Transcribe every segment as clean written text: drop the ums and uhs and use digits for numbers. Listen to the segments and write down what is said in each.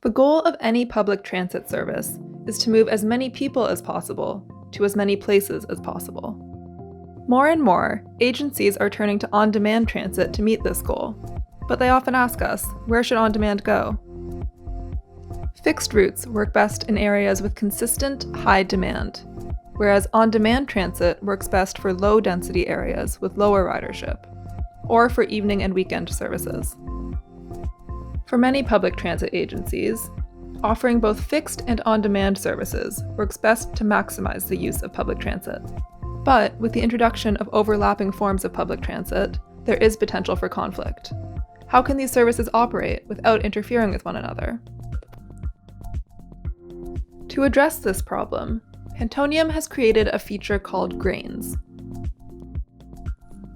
The goal of any public transit service is to move as many people as possible to as many places as possible. More and more, agencies are turning to on-demand transit to meet this goal, but they often ask us, where should on-demand go? Fixed routes work best in areas with consistent, high demand, whereas on-demand transit works best for low-density areas with lower ridership, or for evening and weekend services. For many public transit agencies, offering both fixed and on-demand services works best to maximize the use of public transit. But with the introduction of overlapping forms of public transit, there is potential for conflict. How can these services operate without interfering with one another? To address this problem, Pantonium has created a feature called Grains.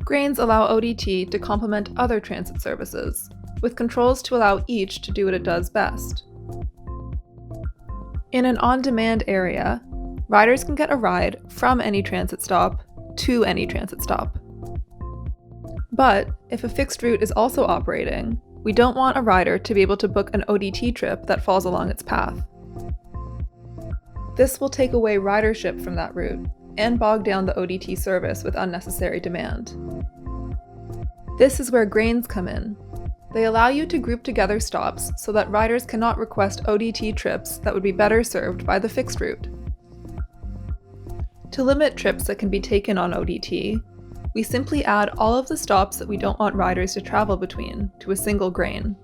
Grains allow ODT to complement other transit services, with controls to allow each to do what it does best. In an on-demand area, riders can get a ride from any transit stop to any transit stop. But if a fixed route is also operating, we don't want a rider to be able to book an ODT trip that falls along its path. This will take away ridership from that route and bog down the ODT service with unnecessary demand. This is where Grains come in. They allow you to group together stops so that riders cannot request ODT trips that would be better served by the fixed route. To limit trips that can be taken on ODT, we simply add all of the stops that we don't want riders to travel between to a single grain.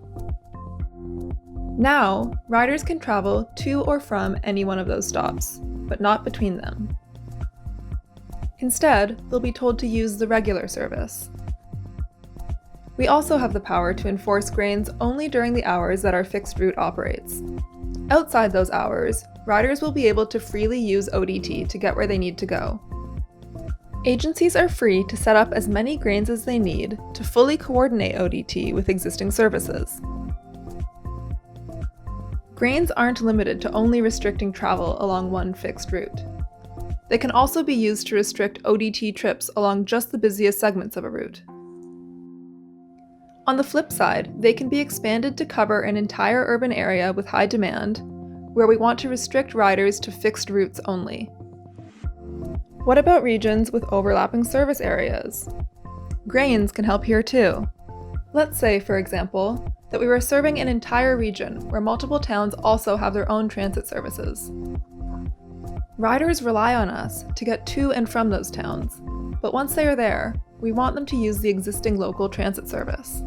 Now, riders can travel to or from any one of those stops, but not between them. Instead, they'll be told to use the regular service. We also have the power to enforce grains only during the hours that our fixed route operates. Outside those hours, riders will be able to freely use ODT to get where they need to go. Agencies are free to set up as many grains as they need to fully coordinate ODT with existing services. Grains aren't limited to only restricting travel along one fixed route. They can also be used to restrict ODT trips along just the busiest segments of a route. On the flip side, they can be expanded to cover an entire urban area with high demand, where we want to restrict riders to fixed routes only. What about regions with overlapping service areas? Grains can help here too. Let's say, for example, that we were serving an entire region where multiple towns also have their own transit services. Riders rely on us to get to and from those towns, but once they are there, we want them to use the existing local transit service.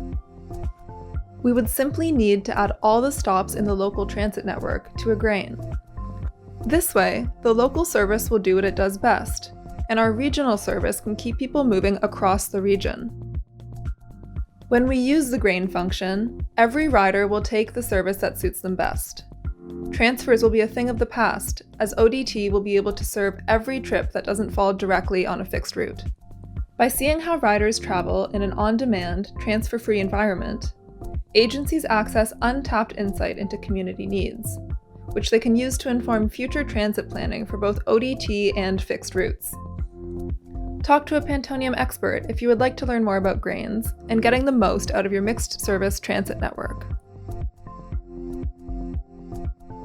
We would simply need to add all the stops in the local transit network to a grain. This way, the local service will do what it does best, and our regional service can keep people moving across the region. When we use the grain function, every rider will take the service that suits them best. Transfers will be a thing of the past, as ODT will be able to serve every trip that doesn't fall directly on a fixed route. By seeing how riders travel in an on-demand, transfer-free environment, agencies access untapped insight into community needs, which they can use to inform future transit planning for both ODT and fixed routes. Talk to a Pantonium expert if you would like to learn more about grains and getting the most out of your mixed-service transit network.